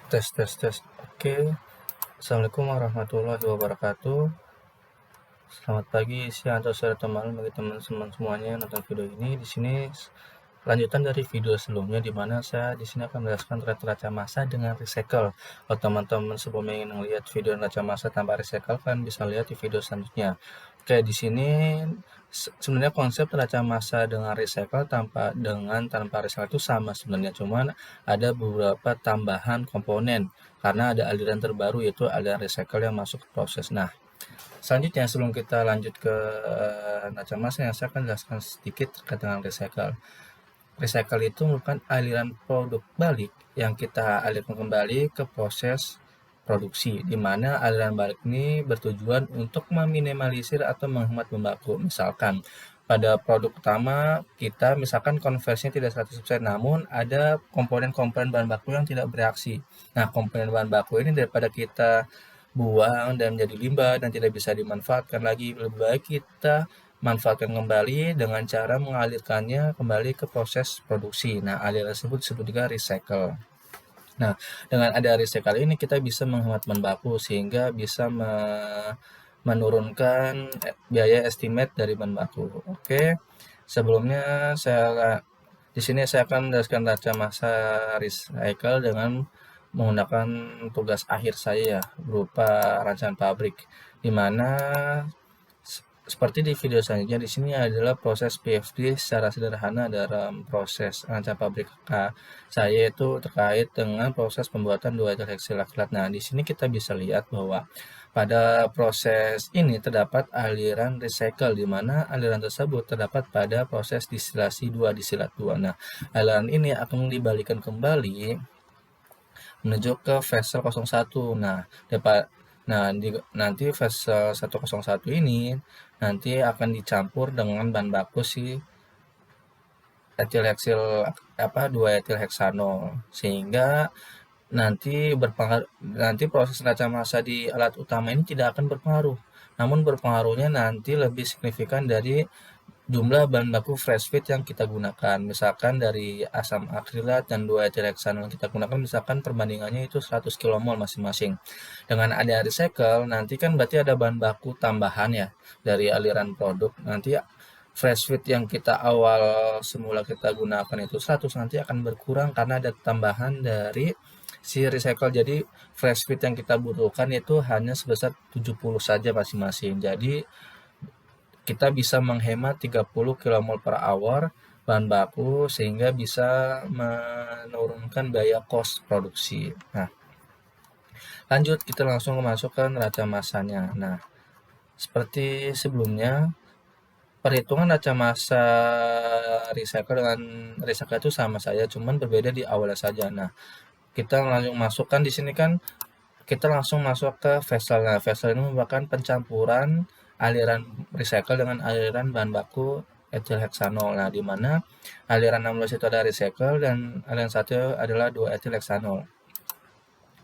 Tes tes tes. Oke. Assalamualaikum warahmatullahi wabarakatuh. Selamat pagi, siang atau sore atau malam bagi teman-teman semuanya yang nonton video ini. Di sini lanjutan dari video sebelumnya di mana saya di sini akan menjelaskan terkait neraca massa dengan recycle. Kalau teman-teman sebelumnya ingin melihat video neraca massa tanpa recycle, kalian bisa lihat di video selanjutnya. Oke, di sini sebenarnya konsep neraca massa dengan recycle tanpa recycle itu sama sebenarnya, cuman ada beberapa tambahan komponen karena ada aliran terbaru yaitu aliran recycle yang masuk ke proses. Nah, selanjutnya sebelum kita lanjut ke neraca massa, yang saya akan jelaskan sedikit terkait dengan recycle. Recycle itu merupakan aliran produk balik yang kita alirkan kembali ke proses produksi, di mana aliran balik ini bertujuan untuk meminimalisir atau menghemat bahan baku. Misalkan pada produk utama kita misalkan konversinya tidak 100%, namun ada komponen-komponen bahan baku yang tidak bereaksi. Nah, komponen bahan baku ini daripada kita buang dan menjadi limbah dan tidak bisa dimanfaatkan lagi, lebih baik kita manfaatkan kembali dengan cara mengalirkannya kembali ke proses produksi. Nah, aliran tersebut disebut juga recycle. Nah, dengan ada recycle ini kita bisa menghemat bahan baku sehingga bisa menurunkan biaya estimate dari bahan baku. Oke. Sebelumnya di sini saya akan menjelaskan neraca massa recycle dengan menggunakan tugas akhir saya berupa rancangan pabrik, di mana seperti di video selanjutnya, di sini adalah proses PFD secara sederhana dalam proses rancangan pabrik saya itu terkait dengan proses pembuatan 2 etil heksilakrilat. Nah, di sini kita bisa lihat bahwa pada proses ini terdapat aliran recycle, di mana aliran tersebut terdapat pada proses distilasi 2 distilat 2. Nah, aliran ini akan dibalikan kembali menuju ke vessel 01. Nanti vessel 101 ini nanti akan dicampur dengan bahan baku si etil heksil 2 etil heksanol, sehingga nanti proses neraca massa di alat utama ini tidak akan berpengaruh. Namun berpengaruhnya nanti lebih signifikan dari jumlah bahan baku fresh feed yang kita gunakan. Misalkan dari asam akrilat dan 2 etil heksanol yang kita gunakan, misalkan perbandingannya itu 100 kmol masing-masing. Dengan ada recycle, nanti kan berarti ada bahan baku tambahan ya dari aliran produk. Nanti fresh feed yang kita semula kita gunakan itu 100, nanti akan berkurang karena ada tambahan dari si recycle. Jadi fresh feed yang kita butuhkan itu hanya sebesar 70 saja masing-masing. Jadi kita bisa menghemat 30 kmol per hour bahan baku sehingga bisa menurunkan biaya cost produksi. Nah, lanjut kita langsung masuk ke neraca massanya. Nah, seperti sebelumnya, perhitungan neraca massa recycle dengan recycle itu sama saja, cuman berbeda di awalnya saja. Nah, kita langsung masukkan di sini kan kita langsung masuk ke vessel. Nah, vessel ini merupakan pencampuran aliran recycle dengan aliran bahan baku etil heksanol. Nah, di mana aliran 16 itu ada recycle dan aliran 1 adalah 2 etil heksanol.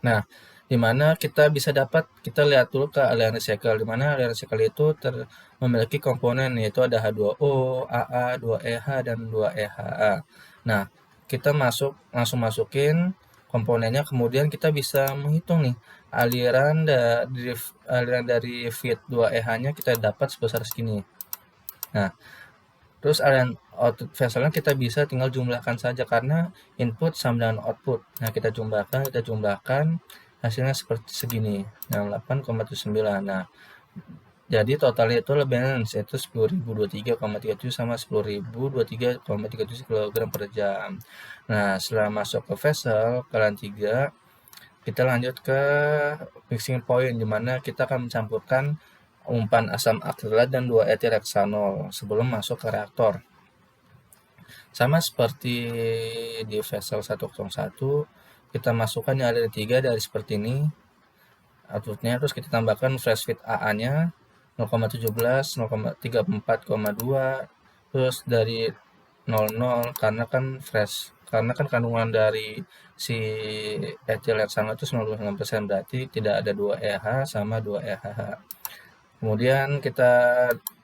Nah, di mana kita lihat dulu ke aliran recycle, di mana aliran recycle itu memiliki komponen yaitu ada H2O, AA, 2EH dan 2EHA. Nah, kita langsung masukin komponennya, kemudian kita bisa menghitung nih aliran dari feed 2EH-nya kita dapat sebesar segini. Nah, terus aliran output vesselnya kita bisa tinggal jumlahkan saja karena input sama dengan output. Nah, kita jumlahkan hasilnya seperti segini, 68,79. Nah, jadi totalnya itu lebih yaitu 10.023,37 sama 10.023,37 kg per jam. Nah, setelah masuk ke vessel kalian 3, kita lanjut ke mixing point, di mana kita akan mencampurkan umpan asam akrilat dan 2 etil heksanol sebelum masuk ke reaktor. Sama seperti di vessel 101, kita masukkan yang ada di 3 dari seperti ini outputnya, terus kita tambahkan fresh feed AA-nya 0,17, 0,34,2, terus dari 00 karena kan kandungan dari si etil heksanol itu 99%, berarti tidak ada 2EH sama 2EHH. Kemudian kita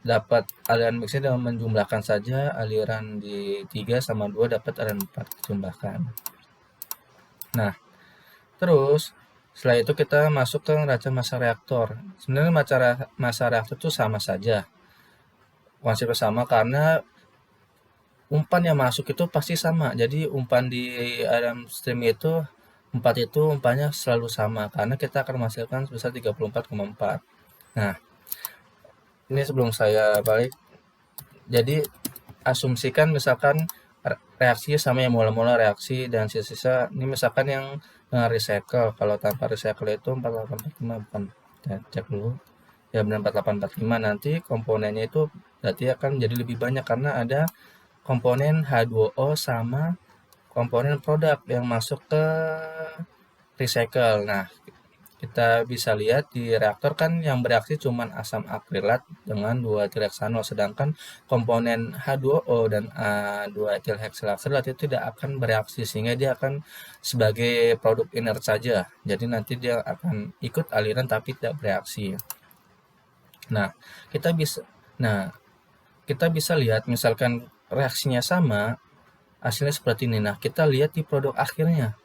dapat aliran mixnya dengan menjumlahkan saja aliran di 3 sama 2 dapat aliran 4 dijumlahkan. Nah, Terus setelah itu kita masuk ke neraca massa reaktor. Sebenarnya massa reaktor itu sama saja, konsepnya sama karena umpan yang masuk itu pasti sama. Jadi umpan di dalam stream itu umpannya selalu sama karena kita akan menghasilkan sebesar 34,4. Nah, ini sebelum saya balik. Jadi asumsikan misalkan reaksinya sama yang mula-mula reaksi dan sisa-sisa ini misalkan yang recycle. Kalau tanpa recycle itu 4845 bukan, ya, cek dulu ya, benar 4845. Nanti komponennya itu berarti akan jadi lebih banyak karena ada komponen H2O sama komponen produk yang masuk ke recycle. Nah, kita bisa lihat di reaktor kan yang bereaksi cuma asam akrilat dengan 2-tireoksanol, sedangkan komponen H2O dan A2 etilheksilakrilat itu tidak akan bereaksi sehingga dia akan sebagai produk inert saja. Jadi nanti dia akan ikut aliran tapi tidak bereaksi. Nah, kita bisa nah, kita bisa lihat misalkan reaksinya sama, hasilnya seperti ini. Nah, kita lihat di produk akhirnya.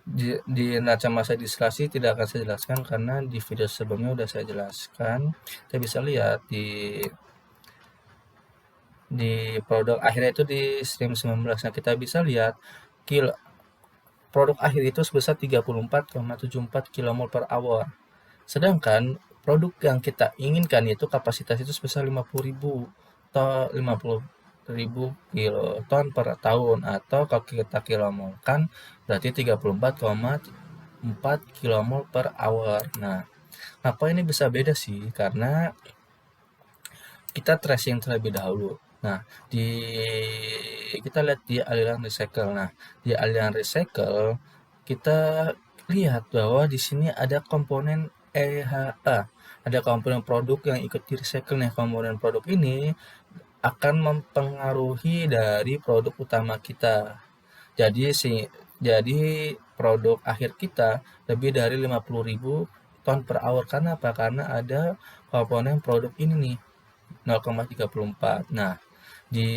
Di neraca massa distilasi tidak akan saya jelaskan karena di video sebelumnya sudah saya jelaskan. Kita bisa lihat di produk akhirnya itu di stream 19. Nah, kita bisa lihat produk akhir itu sebesar 34,74 kmol per hour. Sedangkan produk yang kita inginkan itu kapasitas itu sebesar 50.000 kiloton per tahun, atau kalau kita kilomolkan berarti 34,4 kilomol per hour. Nah, apa ini bisa beda sih? Karena kita tracing terlebih dahulu. Nah, kita lihat di aliran recycle. Nah, di aliran recycle kita lihat bahwa di sini ada komponen EHA, ada komponen produk yang ikut di recycle. Nih, komponen produk ini akan mempengaruhi dari produk utama kita. Jadi produk akhir kita lebih dari 50.000 ton per hour. Karena apa? Karena ada komponen produk ini nih 0,34. Nah, di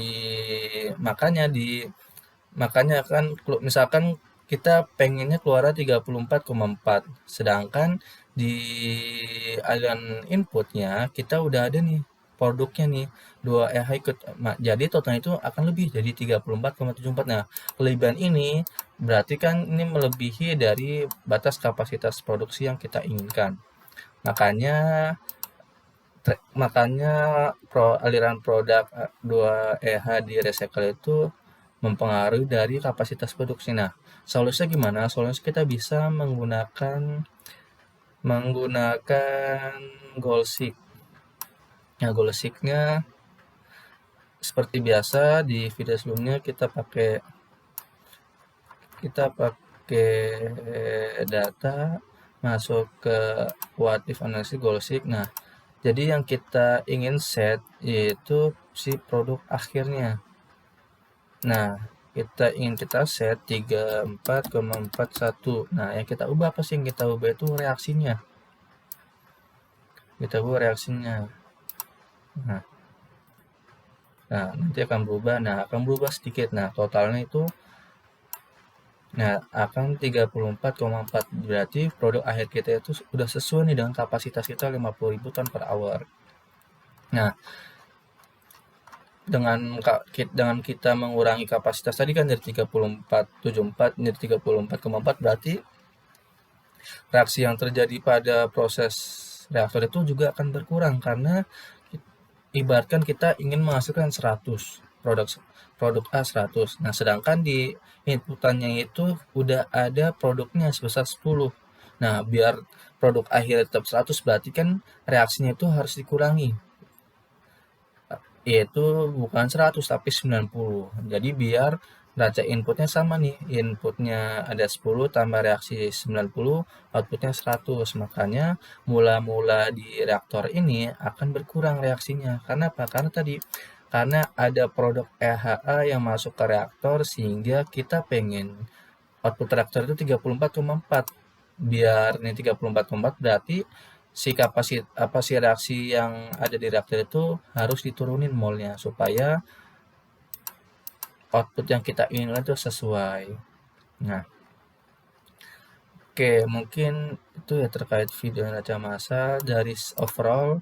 makanya di makanya kan misalkan kita pengennya keluar 34,4, sedangkan di aliran inputnya kita udah ada nih produknya nih 2 ikut. Jadi total itu akan lebih jadi 34,74. Nah, kelebihan ini berarti kan ini melebihi dari batas kapasitas produksi yang kita inginkan. Makanya makanya aliran produk 2 di recycle itu mempengaruhi dari kapasitas produksi. Nah, solusinya gimana? Solusinya kita bisa menggunakan Goldseek. Nah, Goldseeknya seperti biasa di video sebelumnya kita pakai data masuk ke what if analysis Goldseek. Nah, jadi yang kita ingin set yaitu si produk akhirnya. Nah, kita set 34,41. Nah, yang kita ubah apa sih? Yang kita ubah itu reaksinya. Kita ubah reaksinya. Nah, nanti akan berubah. Nah, akan berubah sedikit. Nah, totalnya itu akan 34,4. Berarti produk akhir kita itu sudah sesuai nih dengan kapasitas kita 50.000 ton per hour. Nah, dengan kita mengurangi kapasitas tadi kan dari 34,74 menjadi 34,4, berarti reaksi yang terjadi pada proses reaktor itu juga akan berkurang karena ibaratkan kita ingin menghasilkan 100 produk A 100. Nah, sedangkan di inputannya itu udah ada produknya sebesar 10. Nah, biar produk akhir tetap 100 berarti kan reaksinya itu harus dikurangi, yaitu bukan 100 tapi 90. Jadi biar neraca inputnya sama nih, inputnya ada 10 tambah reaksi 90, outputnya 100. Makanya mula-mula di reaktor ini akan berkurang reaksinya. Karena apa? Karena ada produk EHA yang masuk ke reaktor sehingga kita pengen output reaktor itu 34,4. Biar ini 34,4 berarti si reaksi yang ada di reaktor itu harus diturunin molnya supaya output yang kita inginkan itu sesuai. Nah, Oke, mungkin itu ya terkait video neraca massa dari overall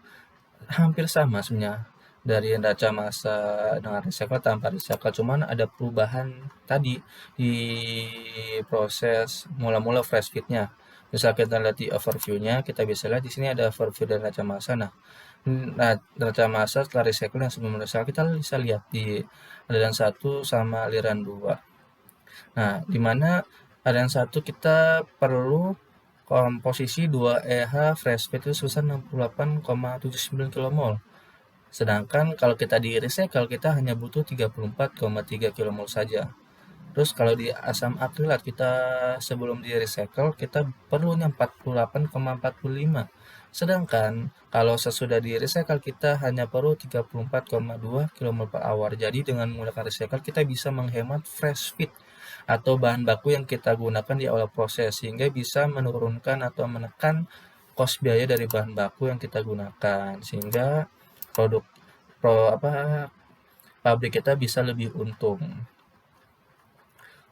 hampir sama sebenarnya dari neraca massa dengan recycle tanpa recycle, cuman ada perubahan tadi di proses mula-mula fresh feed-nya. Misal kita lihat di overview-nya, kita bisa lihat di sini ada overview dari neraca massa. Nah, neraca massa setelah recycle yang sebelum recycle kita bisa lihat di aliran satu sama aliran 2. Nah, di mana aliran satu kita perlu komposisi 2 EH fresh feed itu sebesar 68,79 kmol. Sedangkan kalau kita di recycle kita hanya butuh 34,3 kmol saja. Terus kalau di asam akrilat kita sebelum di recycle kita perlunya 48,45. Sedangkan kalau sesudah di recycle kita hanya perlu 34,2 kmol per hour. Jadi dengan menggunakan recycle kita bisa menghemat fresh feed atau bahan baku yang kita gunakan di awal proses sehingga bisa menurunkan atau menekan kos biaya dari bahan baku yang kita gunakan sehingga produk pabrik kita bisa lebih untung.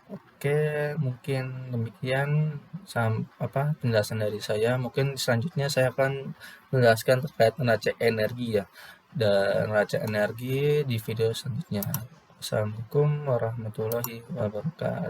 Oke, mungkin demikian penjelasan dari saya. Mungkin selanjutnya saya akan menjelaskan terkait neraca energi ya. Dan neraca energi di video selanjutnya. Assalamualaikum warahmatullahi wabarakatuh.